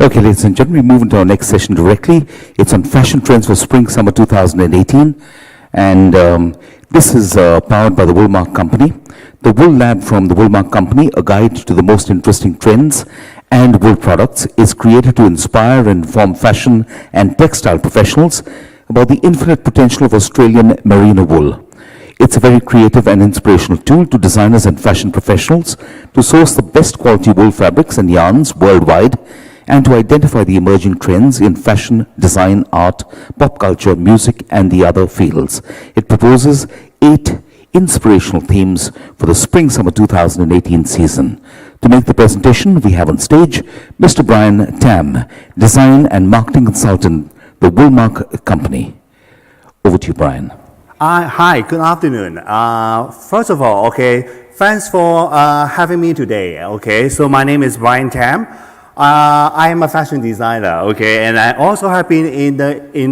Okay, ladies and gentlemen, we move into our next session directly. It's on fashion trends for spring-summer 2018. And this is powered by the Woolmark Company. The Wool Lab from the Woolmark Company, a guide to the most interesting trends and wool products, is created to inspire and inform fashion and textile professionals about the infinite potential of Australian merino wool. It's a very creative and inspirational tool to designers and fashion professionals to source the best quality wool fabrics and yarns worldwide, and to identify the emerging trends in fashion, design, art, pop culture, music, and the other fields. It proposes 8 inspirational themes for the Spring-Summer 2018 season. To make the presentation, we have on stage Mr. Brian Tam, Design and Marketing Consultant, the Woolmark Company. Over to you, Brian. Hi, good afternoon. First of all, thanks for having me today. So my name is Brian Tam. I am a fashion designer, and I also have been in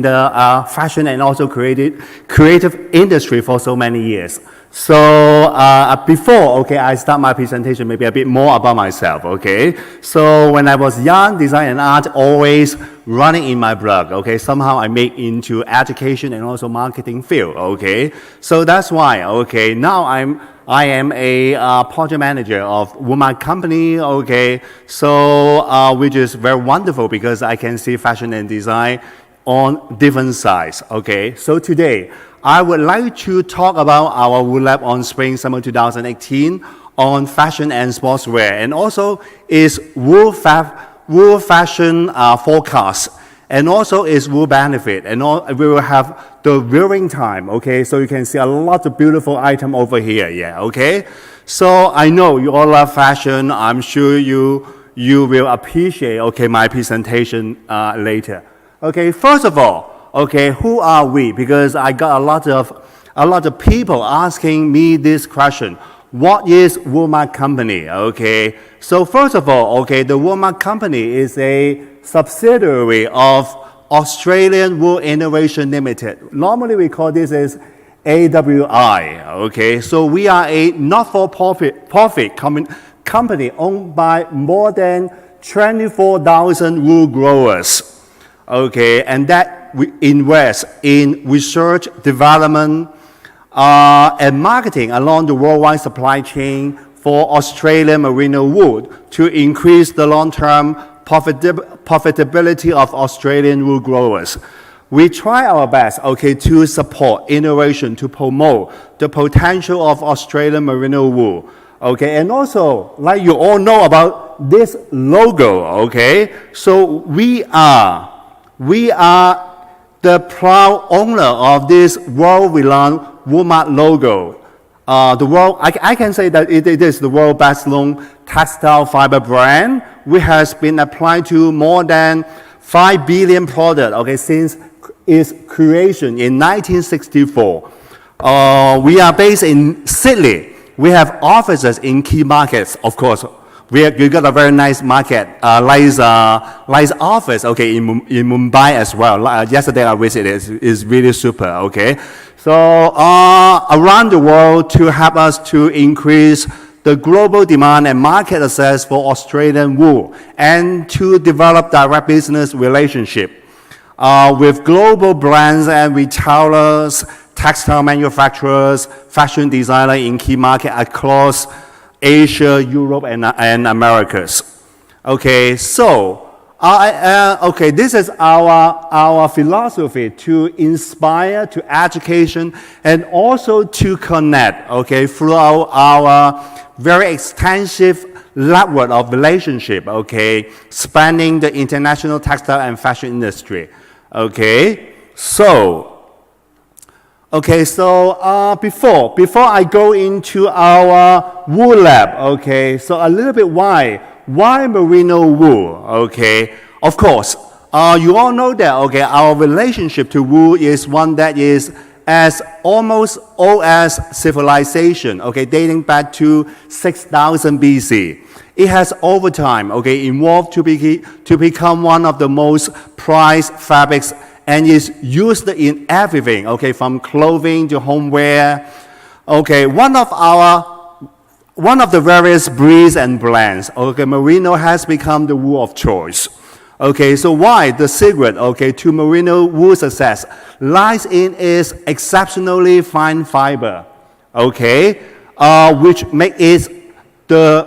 the fashion and also creative industry for so many years. So before, I start my presentation, maybe a bit more about myself, So when I was young, design and art always running in my blood, Somehow I made into education and also marketing field, So that's why, now I am a project manager of Woolmark Company, So which is very wonderful because I can see fashion and design on different sides, So today, I would like to talk about our Wool Lab on Spring-Summer 2018 on fashion and sportswear, and also is wool fashion forecast, and also is wool benefit, and we will have the wearing time, So you can see a lot of beautiful item over here, So I know you all love fashion. I'm sure you will appreciate, my presentation later. First of all, who are we? Because I got a lot of people asking me this question. What is Woolmark Company? So first of all, the Woolmark Company is a subsidiary of Australian Wool Innovation Limited. Normally we call this as AWI. So we are a not-for-profit company owned by more than 24,000 wool growers. And that we invest in research, development, and marketing along the worldwide supply chain for Australian merino wool to increase the long-term profitability of Australian wool growers. We try our best, to support innovation, to promote the potential of Australian merino wool. And also, like you all know about this logo, So we are the proud owner of this world-renowned Woolmark logo. I can say that it is the world's best-known textile fiber brand, which has been applied to more than 5 billion products, since its creation in 1964. We are based in Sydney. We have offices in key markets, of course. We got a very nice market, nice office, in Mumbai as well. Yesterday I visited, it's really super, So around the world to help us to increase the global demand and market access for Australian wool, and to develop direct business relationship with global brands and retailers, textile manufacturers, fashion designers in key markets across Asia, Europe, and Americas. So this is our philosophy to inspire, to education, and also to connect, through our very extensive network of relationship, spanning the international textile and fashion industry. Before I go into our wool lab, so a little bit why merino wool, Of course, you all know that, our relationship to wool is one that is as almost old as civilization, dating back to 6,000 BC. It has over time, evolved to become one of the most prized fabrics, and is used in everything, from clothing to homeware. One of the various breeds and blends, merino has become the wool of choice. Okay, so why? The secret, okay, to merino wool success lies in its exceptionally fine fiber, okay, which make it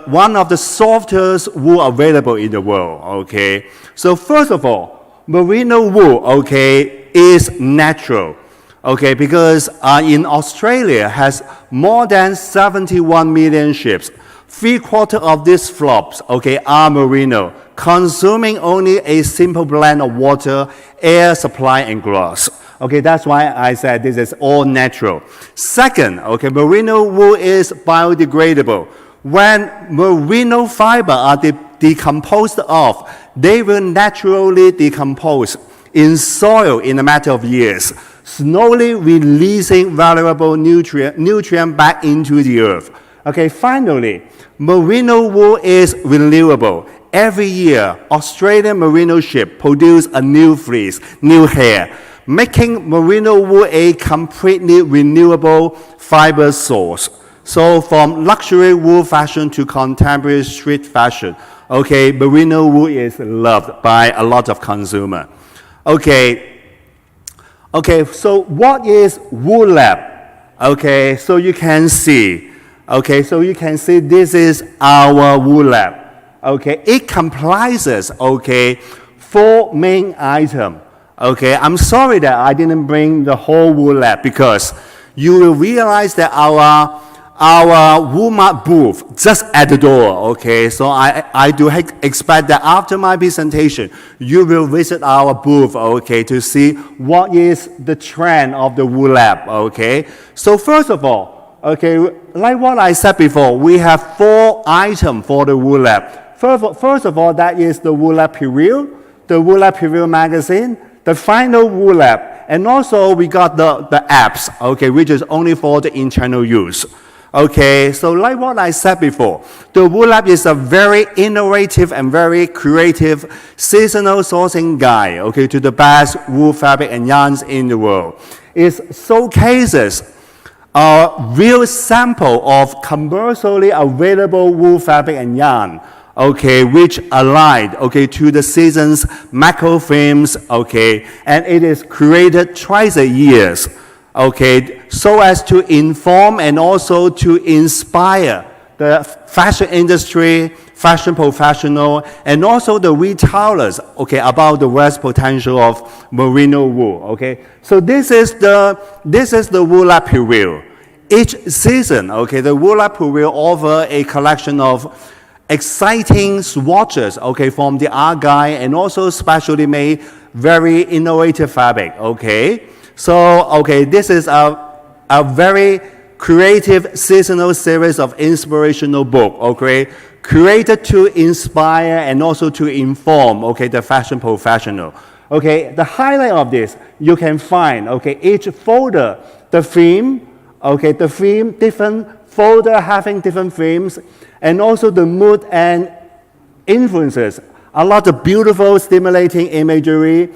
one of the softest wool available in the world, okay. So first of all, merino wool, okay, is natural, okay, because in Australia has more than 71 million sheep. 3/4 of these flocks, okay, are merino, consuming only a simple blend of water, air supply, and grass. Okay, that's why I said this is all natural. Second, okay, merino wool is biodegradable. When merino fiber are decomposed off, they will naturally decompose in soil in a matter of years, slowly releasing valuable nutrient back into the earth. Okay, finally, merino wool is renewable. Every year, Australian merino sheep produce a new fleece, new hair, making merino wool a completely renewable fiber source. So from luxury wool fashion to contemporary street fashion, okay, merino wool is loved by a lot of consumers. Okay, so what is wool lab? Okay, so you can see, this is our wool lab. Okay, it comprises, okay, 4 main items. Okay, I'm sorry that I didn't bring the whole wool lab because you will realize that our Walmart booth just at the door, okay? So I do expect that after my presentation, you will visit our booth, okay, to see what is the trend of the wool lab, okay? So first of all, okay, like what I said before, we have 4 items for the wool lab. First of all, that is the wool lab preview, the wool lab preview magazine, the final wool lab, and also we got the apps, okay, which is only for the internal use. Okay, so like what I said before, the Wool Lab is a very innovative and very creative seasonal sourcing guide, okay, to the best wool fabric and yarns in the world. It showcases a real sample of commercially available wool fabric and yarn, okay, which aligned, okay, to the season's macro themes, okay, and it is created twice a year. Okay, so as to inform and also to inspire the fashion industry, fashion professional, and also the retailers, okay, about the vast potential of merino wool, okay. So this is the Wool Lab Preview. Each season, okay, the Wool Lab Preview offer a collection of exciting swatches, okay, from the argyle and also specially made very innovative fabric, okay. So, okay, this is a very creative seasonal series of inspirational book, okay, created to inspire and also to inform, okay, the fashion professional. Okay, the highlight of this, you can find, okay, each folder, the theme, okay, different folder having different themes, and also the mood and influences. A lot of beautiful, stimulating imagery.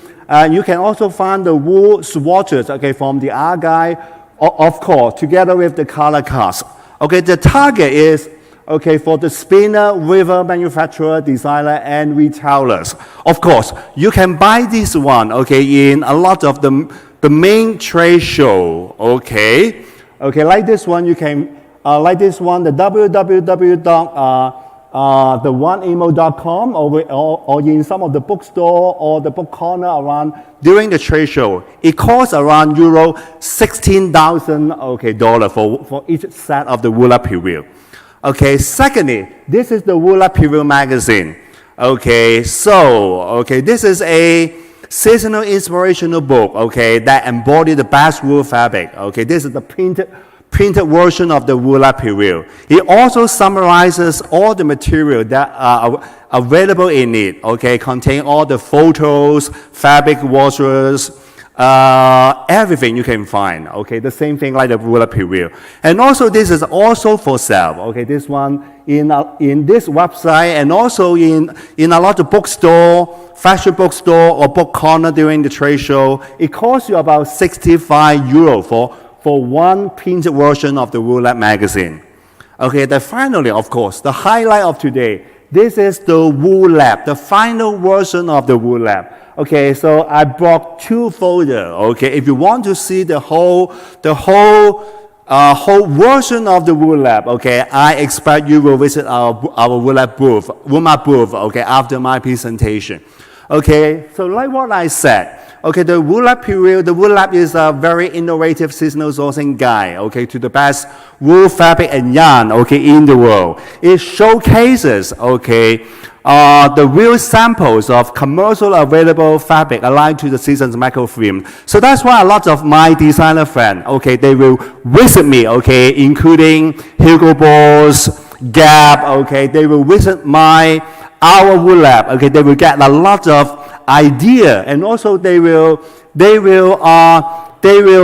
You can also find the wool swatches, okay, from the argyle, of course, together with the color cards. Okay, the target is, okay, for the spinner, weaver, manufacturer, designer, and retailers. Of course, you can buy this one, okay, in a lot of the main trade show, okay. Okay, like this one, you can, like this one, the www.theoneemo.com or in some of the bookstore or the book corner around during the trade show. It costs around Euro 16,000, okay, dollar for each set of the Wool Lab Preview. Okay, secondly, this is the Wool Lab Preview magazine. Okay, so, okay, this is a seasonal inspirational book, okay, that embodies the best wool fabric. Okay, this is the printed version of the Wool Lab Preview. It also summarizes all the material that are available in it, okay, contain all the photos, fabric washes, everything you can find, okay, the same thing like the Wool Lab Preview. And also this is also for sale, okay, this one in this website and also in a lot of bookstore, fashion bookstore or book corner during the trade show. It costs you about 65 euro for one printed version of the Wool Lab magazine. Okay, then finally, of course, the highlight of today, this is the wool lab, the final version of the wool lab. Okay, so I brought 2 folders. Okay, if you want to see the whole version of the wool lab, okay, I expect you will visit our wool lab booth, Walmart booth, okay, after my presentation. Okay, so like what I said, okay, the wool lab period, the wool lab is a very innovative seasonal sourcing guide, okay, to the best wool, fabric, and yarn, okay, in the world. It showcases, okay, the real samples of commercial available fabric aligned to the season's microfilm. So that's why a lot of my designer friends, okay, they will visit me, okay, including Hugo Boss, Gap, okay, they will visit our wool lab, okay, they will get a lot of idea, and also they will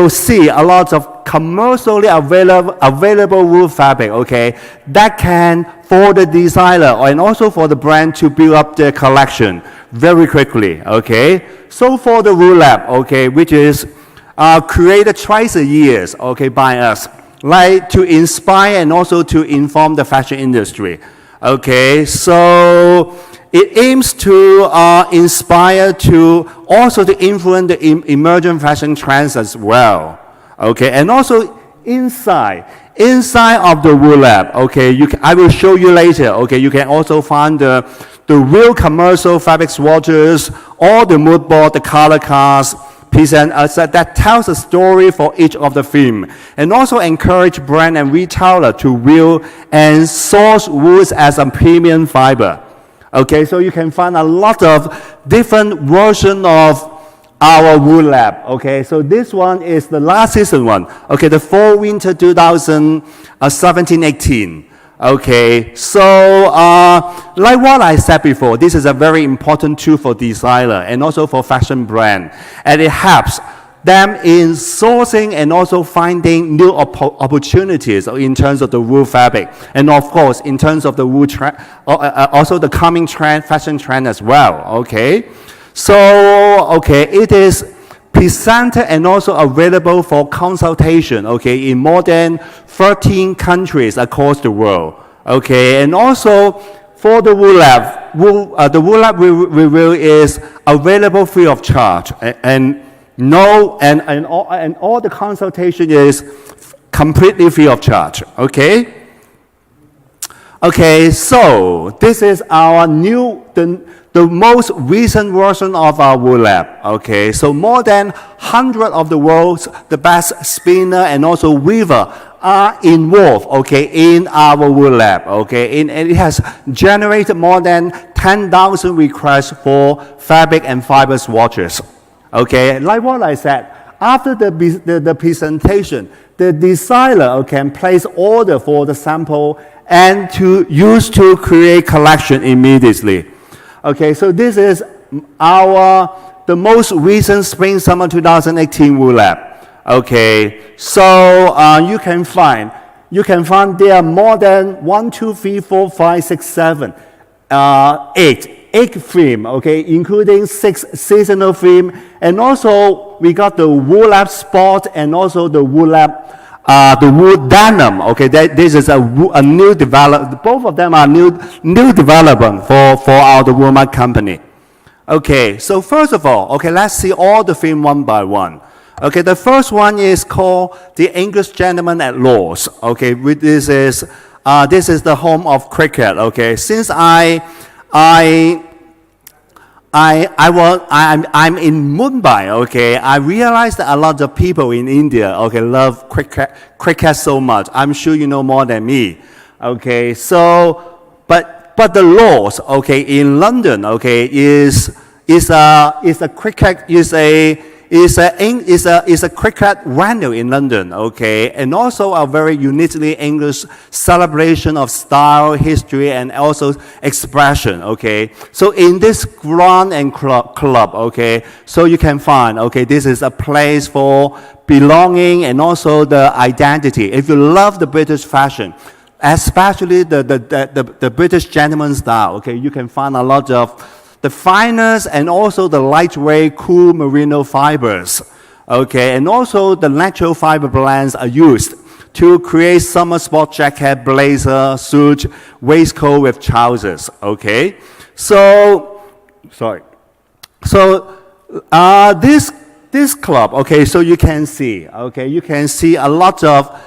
see a lot of commercially available wool fabric, okay, that can, for the designer and also for the brand to build up their collection very quickly, okay. So for the wool lab, okay, which is created twice a year, okay, by us, like to inspire and also to inform the fashion industry. Okay, so it aims to inspire, to also to influence the emerging fashion trends as well. Okay, and also inside of the wool lab, okay, I will show you later. Okay, you can also find the real commercial fabric swatches, all the mood board, the color cards, present that tells a story for each of the theme, and also encourage brand and retailer to wield and source wools as a premium fiber. Okay, so you can find a lot of different versions of our wool lab. Okay, so this one is the last season one. Okay, the fall winter 2017-18. Okay, so like what I said before, this is a very important tool for designer and also for fashion brand, and it helps them in sourcing and also finding new opportunities in terms of the wool fabric, and of course in terms of the wool trend, also the coming trend, fashion trend as well. Okay, so okay, it is presented and also available for consultation, okay, in more than 13 countries across the world, okay, and also for the wool lab, the wool lab review is available free of charge, and all the consultation is completely free of charge, okay. Okay, so this is our the most recent version of our wool lab. Okay, so more than 100 of the world's the best spinner and also weaver are involved, okay, in our wool lab. Okay, and it has generated more than 10,000 requests for fabric and fiber swatches. Okay, like what I said, after the presentation, the designer can place order for the sample and to use to create collection immediately. Okay, so this is the most recent spring-summer 2018 wool lab. Okay, so you can find there are more than 1, 2, 3, 4, 5, 6, 7, 8 theme, okay, including 6 seasonal theme, and also we got the wool lab sport and also the wool lab. The wool denim, okay, this is a new development. Both of them are new development for the Walmart company. Okay, so first of all, okay, let's see all the theme one by one. Okay, the first one is called the English Gentleman at Lord's. Okay, this is the home of cricket. Okay, since I'm in Mumbai, okay, I realized that a lot of people in India, okay, love cricket so much. I'm sure you know more than me. Okay, so, but the Lord's, okay, in London, okay, is a cricket venue in London, okay, and also a very uniquely English celebration of style, history, and also expression, okay. So in this ground and club, okay, so you can find, okay, this is a place for belonging and also the identity. If you love the British fashion, especially the British gentleman style, okay, you can find a lot of the finest and also the lightweight, cool merino fibers, okay, and also the natural fiber blends are used to create summer sport jacket, blazer, suit, waistcoat with trousers, okay? So, sorry. So, this club, okay, so you can see a lot of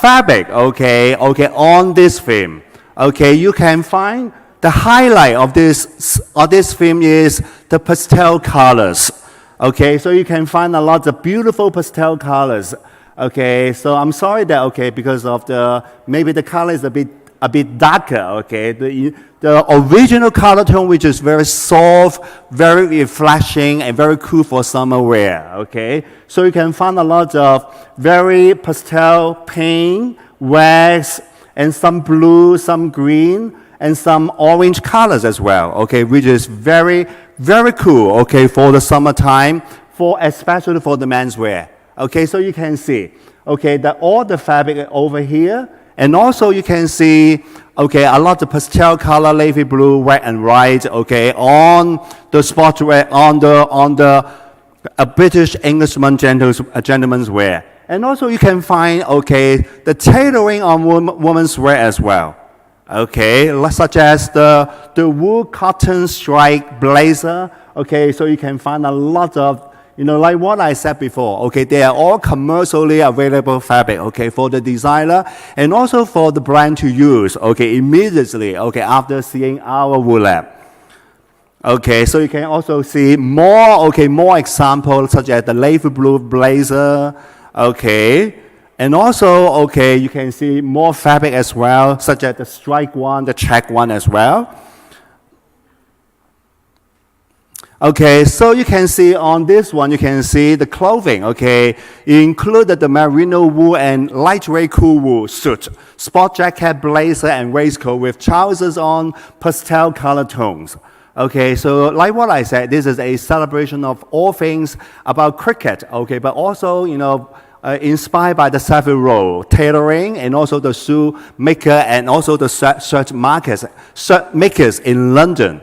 fabric, okay, on this film. Okay, you can find the highlight of this film is the pastel colors. Okay, so you can find a lot of beautiful pastel colors. Okay, so I'm sorry that, okay, because of maybe the color is a bit darker, okay. The original color tone, which is very soft, very refreshing, and very cool for summer wear, okay. So you can find a lot of very pastel pink, wax, and some blue, some green, and some orange colors as well, okay, which is very, very cool, okay, for the summertime, especially for the menswear. Okay, so you can see, okay, all the fabric over here, and also you can see, okay, a lot of pastel color, navy blue, white and white, okay, on the sportswear, on the British Englishman gentleman's wear. And also you can find, okay, the tailoring on women's wear as well. Okay, such as the wool cotton stripe blazer. Okay, so you can find a lot of, like what I said before, okay, they are all commercially available fabric, okay, for the designer and also for the brand to use, okay, immediately, okay, after seeing our wool lab. Okay, so you can also see more examples such as the navy blue blazer, okay, and also, okay, you can see more fabric as well, such as the striped one, the check one as well. Okay, so you can see on this one, you can see the clothing, okay, it included the merino wool and lightweight cool wool suit, sport jacket, blazer, and waistcoat with trousers on pastel color tones. Okay, so like what I said, this is a celebration of all things about cricket, okay, but also, inspired by the Savile Row tailoring and also the shoe maker and also the shirt makers in London.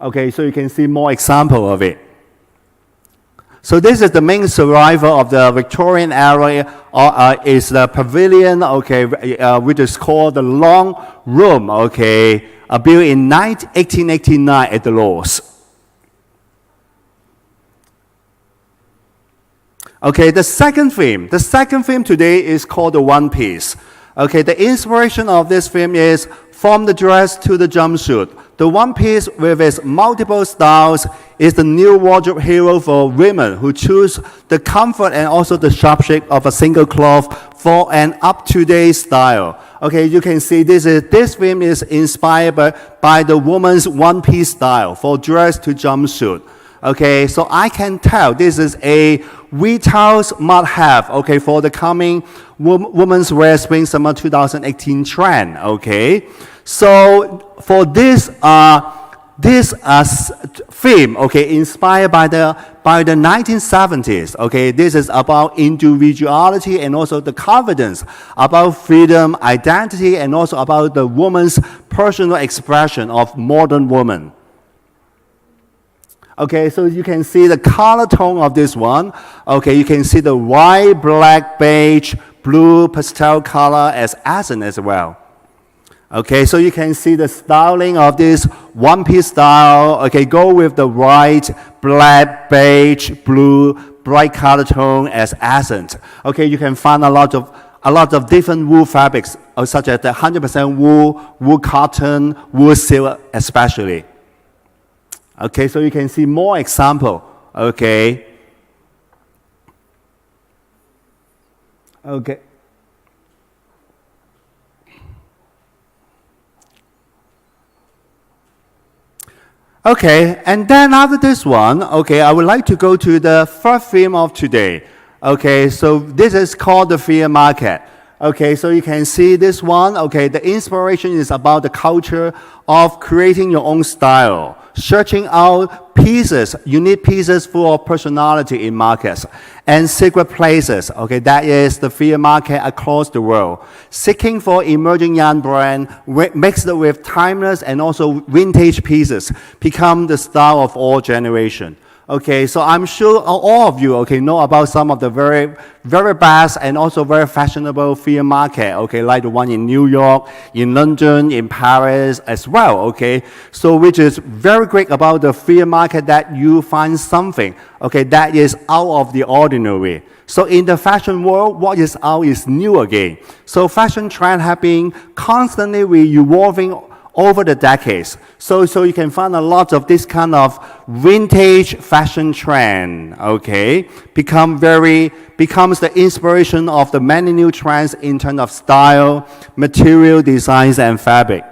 Okay, so you can see more example of it. So this is the main survival of the Victorian era, is the pavilion, okay, which is called the Long Room, okay, built in 1889 at the Lords. Okay, the second theme today is called the One Piece. Okay, the inspiration of this film is from the dress to the jumpsuit. The One Piece with its multiple styles is the new wardrobe hero for women who choose the comfort and also the sharp shape of a single cloth for an up-to-date style. Okay, you can see this film is inspired by the woman's one-piece style for dress to jumpsuit. Okay, so I can tell this is a retail must-have, okay, for the coming women's wear spring summer 2018 trend. Okay, so for this theme, okay, inspired by the 1970s. Okay, this is about individuality and also the confidence, about freedom, identity, and also about the woman's personal expression of modern woman. Okay, so you can see the color tone of this one. Okay, you can see the white, black, beige, blue, pastel color as accent as well. Okay, so you can see the styling of this one-piece style. Okay, go with the white, black, beige, blue, bright color tone as accent. Okay, you can find a lot of different wool fabrics, such as the 100% wool cotton, wool silk especially. Okay, so you can see more example. Okay. Okay. Okay, and then after this one, okay, I would like to go to the third theme of today. Okay, so this is called the flea market. Okay, so you can see this one. Okay, the inspiration is about the culture of creating your own style, searching out pieces, unique pieces full of personality in markets and secret places. Okay, that is the flea market across the world. Seeking for emerging young brand mixed with timeless and also vintage pieces become the style of all generations. Okay, so I'm sure all of you, okay, know about some of the very, very best and also very fashionable flea market, okay, like the one in New York, in London, in Paris as well, okay. So which is very great about the flea market that you find something, okay, that is out of the ordinary. So in the fashion world, what is out is new again. So fashion trends have been constantly evolving over the decades. So you can find a lot of this kind of vintage fashion trend, okay, becomes the inspiration of the many new trends in terms of style, material, designs, and fabric.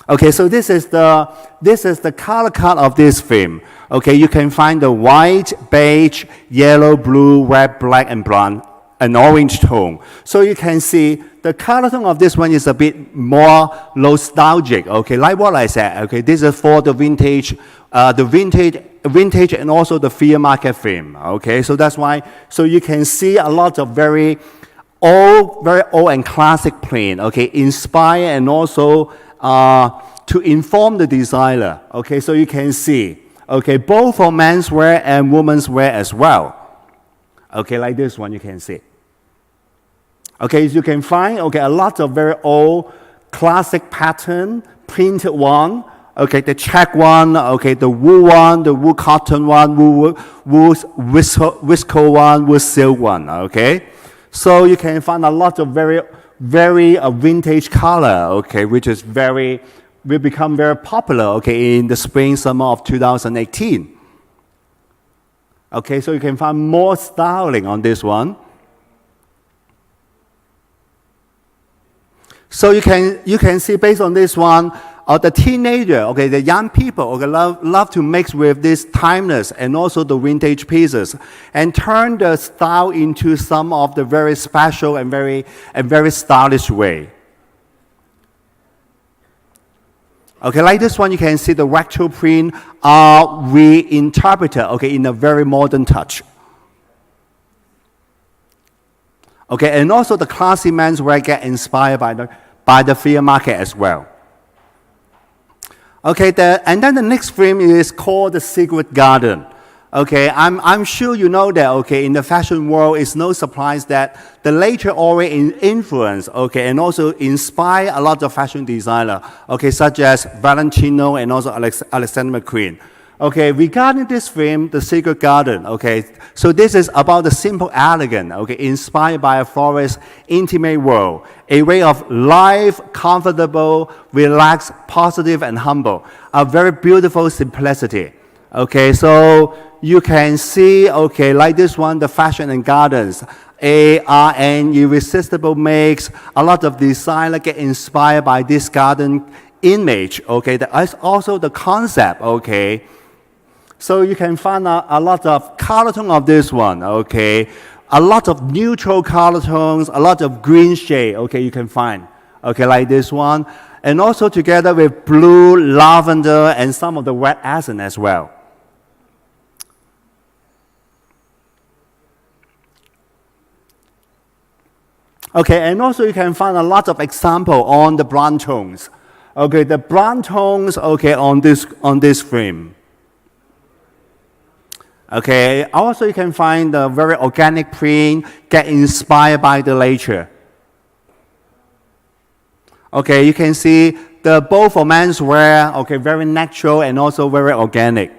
Okay, so this is the color card of this film. Okay, you can find the white, beige, yellow, blue, red, black, and brown, an orange tone. So you can see the color tone of this one is a bit more nostalgic. Okay, like what I said. Okay, this is for the vintage and also the flea market film. Okay, so that's why. So you can see a lot of very old and classic print. Okay, inspire and also to inform the designer. Okay, so you can see. Okay, both for menswear and women's wear as well. Okay, like this one you can see. Okay, you can find, okay, a lot of very old classic pattern, printed one, okay, the check one, okay, the wool one, the wool cotton one, wool viscose one, wool silk one, okay. So you can find a lot of very vintage color, okay, which is will become very popular, okay, in the spring, summer of 2018. Okay, so you can find more styling on this one. So you can see based on this one, the teenager, okay, the young people, okay, love to mix with this timeless and also the vintage pieces, and turn the style into some of the very special and very stylish way. Okay, like this one, you can see the retro print are reinterpreted, okay, in a very modern touch. Okay, and also the classy menswear get inspired by the flea market as well. Okay, and then the next film is called The Secret Garden. Okay, I'm sure you know that, okay, in the fashion world, it's no surprise that the later Orient influence, okay, and also inspire a lot of fashion designers, okay, such as Valentino and also Alexander McQueen. Okay, regarding this film, The Secret Garden, okay, so this is about the simple elegant, okay, inspired by a florist's intimate world, a way of life, comfortable, relaxed, positive, and humble, a very beautiful simplicity. Okay, so you can see, okay, like this one, the fashion and gardens, an irresistible mix, a lot of designers get inspired by this garden image, okay, that's also the concept, okay. So you can find a lot of color tone of this one, okay? A lot of neutral color tones, a lot of green shade, okay, you can find, okay, like this one. And also together with blue, lavender, and some of the red accent as well. Okay, and also you can find a lot of example on the brown tones. Okay, the brown tones, okay, on this frame. Okay, also you can find the very organic print, get inspired by the nature. Okay, you can see both for menswear, okay, very natural and also very organic.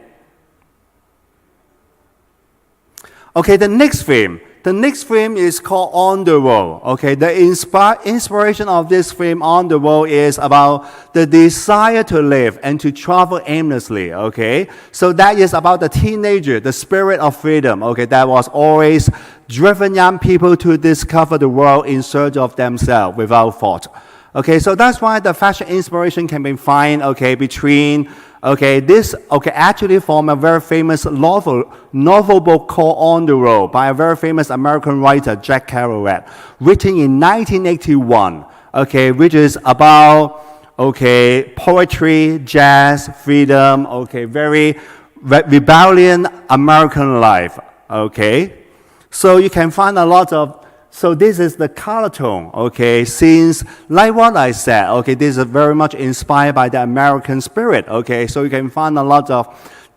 Okay, the next film is called On the Road. Okay, the inspiration of this film On the Road is about the desire to live and to travel aimlessly. Okay, so that is about the teenager, the spirit of freedom. Okay, that was always driven young people to discover the world in search of themselves without thought. Okay, so that's why the fashion inspiration can be found, okay, between, okay, this, okay, actually from a very famous novel book called On the Road by a very famous American writer, Jack Kerouac, written in 1981, okay, which is about, okay, poetry, jazz, freedom, okay, very rebellion American life, okay. So you can find a lot of, so this is the color tone, okay, since, like what I said, okay, this is very much inspired by the American spirit, okay, so you can find a lot of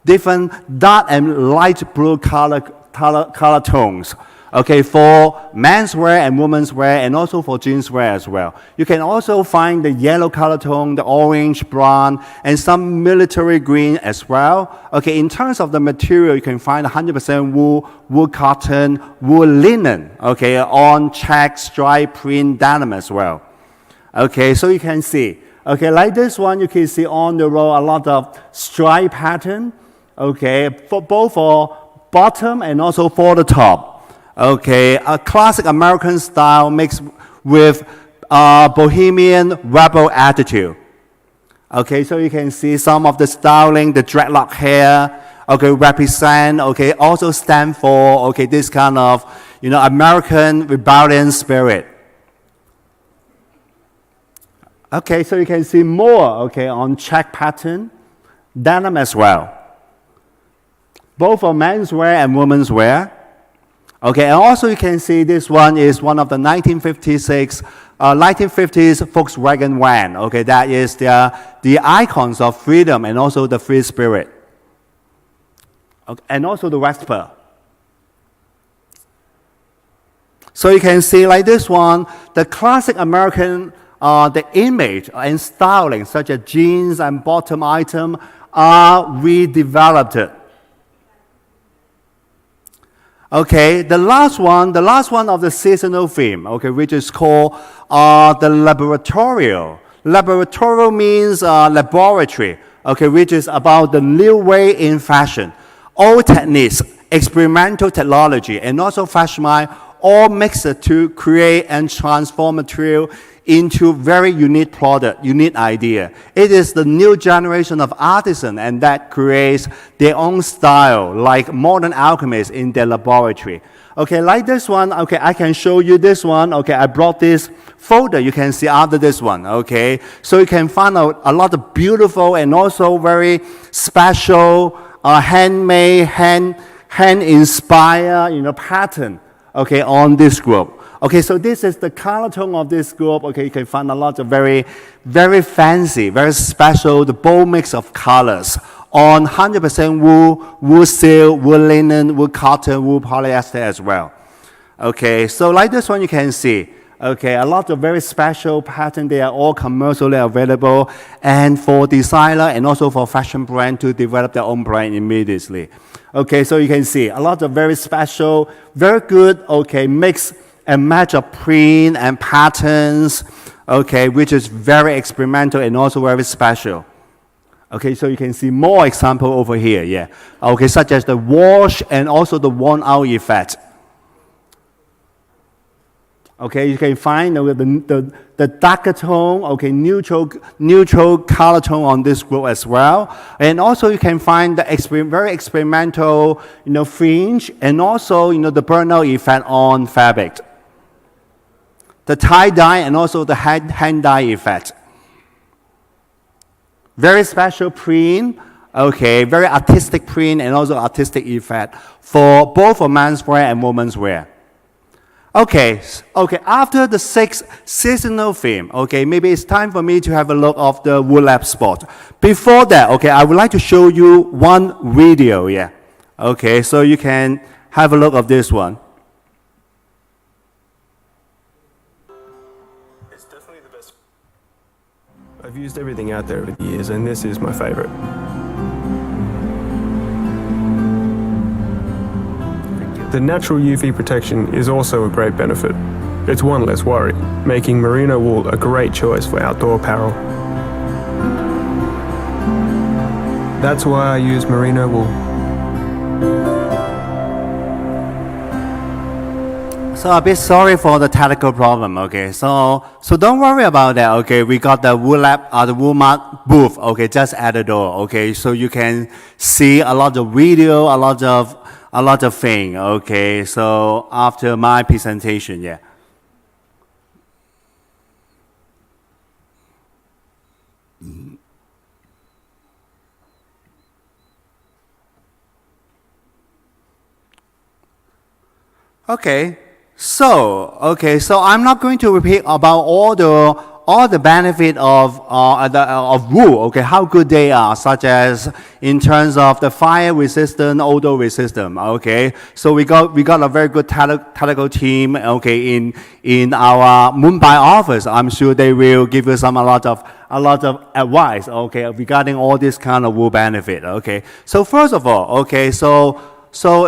different dark and light blue color tones. Okay, for menswear and women's wear, and also for jeans wear as well. You can also find the yellow color tone, the orange, brown, and some military green as well. Okay, in terms of the material, you can find 100% wool, wool cotton, wool linen, okay, on check, stripe, print, denim as well. Okay, so you can see, okay, like this one, you can see on the row a lot of stripe pattern, okay, for both for bottom and also for the top. Okay, a classic American style mixed with bohemian rebel attitude. Okay, so you can see some of the styling, the dreadlock hair, okay, represent, okay, also stand for, okay, this kind of, you know, American rebellion spirit. Okay, so you can see more, okay, on check pattern, denim as well. Both for menswear and women's wear. Okay, and also you can see this one is one of the 1950s Volkswagen van. Okay, that is the icons of freedom and also the free spirit. Okay, and also the Vespa. So you can see like this one, the classic American, the image and styling such as jeans and bottom item are redeveloped. Okay, the last one of the seasonal theme, okay, which is called the laboratorial. Laboratorial means laboratory, okay, which is about the new way in fashion. All techniques, experimental technology, and also fashion mind all mixed to create and transform material into very unique product, unique idea. It is the new generation of artisans and that creates their own style, like modern alchemists in their laboratory. Okay, like this one, okay, I can show you this one. Okay, I brought this folder you can see after this one, okay? So you can find out a lot of beautiful and also very special, handmade, hand-inspired, you know, pattern, okay, on this group. Okay, so this is the color tone of this group. Okay, you can find a lot of very, very fancy, very special, the bold mix of colors on 100% wool, wool silk, wool linen, wool cotton, wool polyester as well. Okay, so like this one you can see, okay, a lot of very special pattern. They are all commercially available and for designer and also for fashion brand to develop their own brand immediately. Okay, so you can see a lot of very special, very good, okay, mix and match of print and patterns, okay, which is very experimental and also very special. Okay, so you can see more example over here, yeah. Okay, such as the wash and also the worn out effect. Okay, you can find the darker tone, okay, neutral color tone on this group as well. And also you can find the very experimental, you know, fringe and also, you know, the burnout effect on fabric. The tie-dye and also the hand-dye effect. Very special print, okay, very artistic print and also artistic effect for both for menswear and women's wear. Okay, after the 6 seasonal theme, okay, maybe it's time for me to have a look of the wool lab spot. Before that, okay, I would like to show you one video, yeah. Okay, so you can have a look of this one. It's definitely the best. I've used everything out there over the years, and this is my favorite. The natural UV protection is also a great benefit. It's one less worry, making merino wool a great choice for outdoor apparel. That's why I use merino wool. So a bit sorry for the technical problem, okay? So don't worry about that, okay? We got the wool lab, the Woolmark booth, okay, just at the door, okay? So you can see a lot of video, a lot of things, okay? So after my presentation, yeah. Okay, so I'm not going to repeat about all all the benefit of wool, okay, how good they are, such as in terms of the fire resistant, odor resistant, okay. So we got a very good technical team, okay, in our Mumbai office. I'm sure they will give you a lot of advice, okay, regarding all this kind of wool benefit, okay. So first of all, okay, so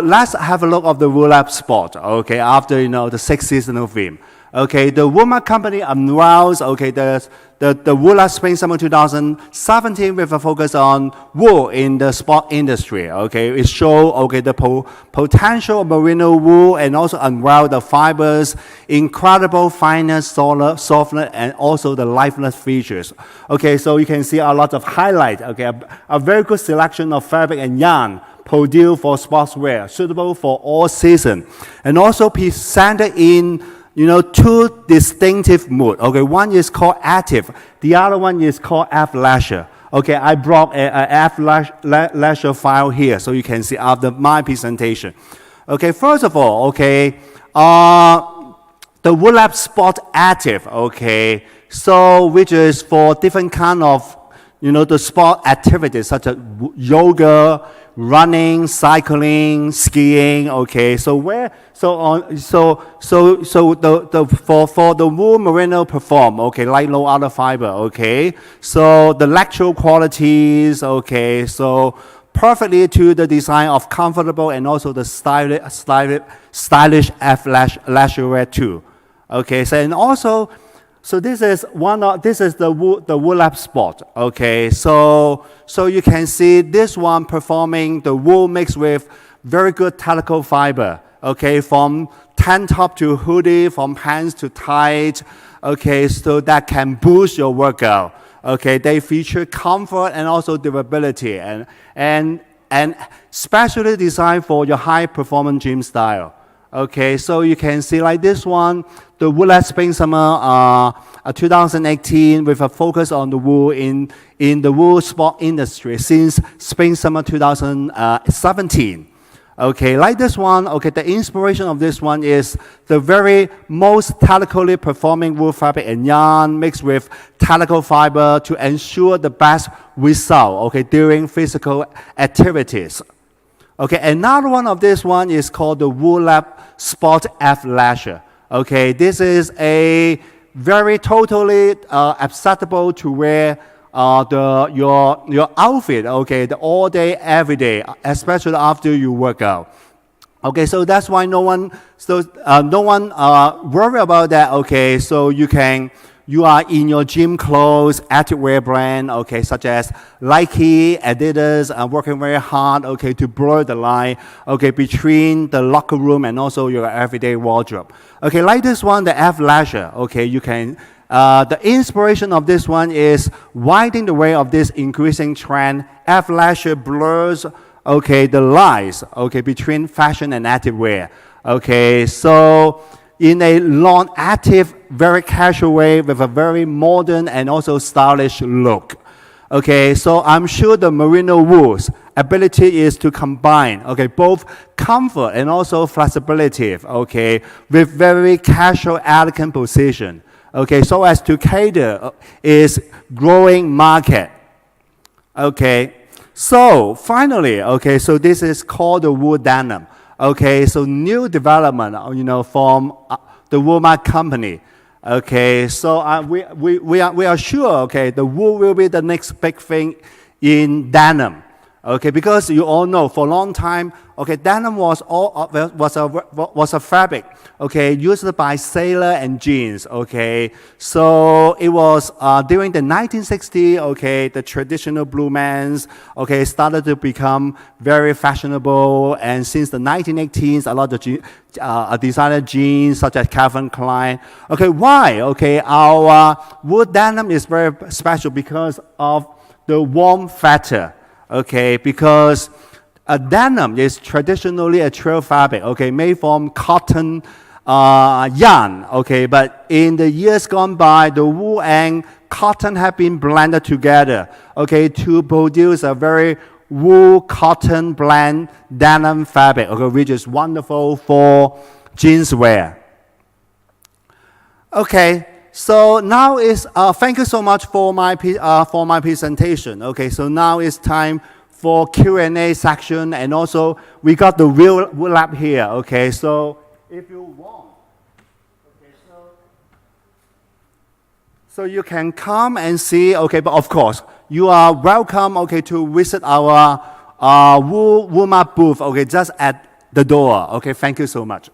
let's have a look of the Wool Lab Sport, okay, after, the 6 seasonal theme. Okay, the Woolmark company unveils, okay, the Wool Lab Spring Summer 2017 with a focus on wool in the sport industry, okay. It shows, okay, the potential of merino wool and also unveil the fibers, incredible fineness, softness, and also the lifeless features. Okay, so you can see a lot of highlight, okay, a very good selection of fabric and yarn produced for sportswear, suitable for all season, and also presented in two distinctive moods. Okay, one is called active, the other one is called athleisure. Okay, I brought an athleisure file here so you can see after my presentation. Okay, first of all, okay, the Wool Lab Sport Active, okay, so which is for different kind of the sport activities such as yoga, running, cycling, skiing. Okay, so for the wool merino perform, okay, like no other fiber. Okay, so the lectural qualities. Okay, so perfectly to the design of comfortable and also the stylish athleisure wear too. Okay, so and also. So this is the Wool Lab Sport. Okay, so you can see this one performing the wool mixed with very good technical fiber. Okay, from tank top to hoodie, from pants to tight. Okay, so that can boost your workout. Okay, they feature comfort and also durability and specially designed for your high performance gym style. Okay, so you can see like this one, the Wool Lab Spring Summer 2018 with a focus on the wool in the wool sport industry since Spring Summer 2017. Okay, like this one, okay, the inspiration of this one is the very most technically performing wool fabric and yarn mixed with technical fiber to ensure the best result, okay, during physical activities. Okay, another one of this one is called the Wool Lab Sport Athleisure. Okay, this is a very totally acceptable to wear your outfit. Okay, the all day, every day, especially after you work out. Okay, so that's why no one worry about that. Okay, so you are in your gym clothes, activewear brand, okay, such as Nike, Adidas, are working very hard, okay, to blur the line, okay, between the locker room and also your everyday wardrobe. Okay, like this one, the athleisure, okay, you can, the inspiration of this one is widening the way of this increasing trend. Athleisure blurs, okay, the lines, okay, between fashion and activewear. Okay, so in a non-active, very casual way with a very modern and also stylish look. Okay, so I'm sure the merino wool's ability is to combine, okay, both comfort and also flexibility, okay, with very casual, elegant position, okay, so as to cater is growing market. Okay, so finally, okay, so this is called the wool denim. Okay, so new development, from the Woolmark company. Okay, so we are sure, okay, the wool will be the next big thing in denim. Okay, because you all know for a long time, okay, denim was a fabric, okay, used by sailor and jeans. Okay, so it was during the 1960s, okay, the traditional blue mans, okay, started to become very fashionable, and since the 1980s, a lot of designer jeans such as Calvin Klein. Okay, why? Okay, our wool denim is very special because of the warm factor. Okay, because a denim is traditionally a trail fabric, okay, made from cotton yarn, okay, but in the years gone by, the wool and cotton have been blended together, okay, to produce a very wool cotton blend denim fabric, okay, which is wonderful for jeans wear. Okay, so now is thank you so much for my presentation. Okay, so now it's time for Q&A section, and also we got the real lab here. Okay, so if you want, okay, so you can come and see. Okay, but of course you are welcome. Okay, to visit our Woolmark booth. Okay, just at the door. Okay, thank you so much.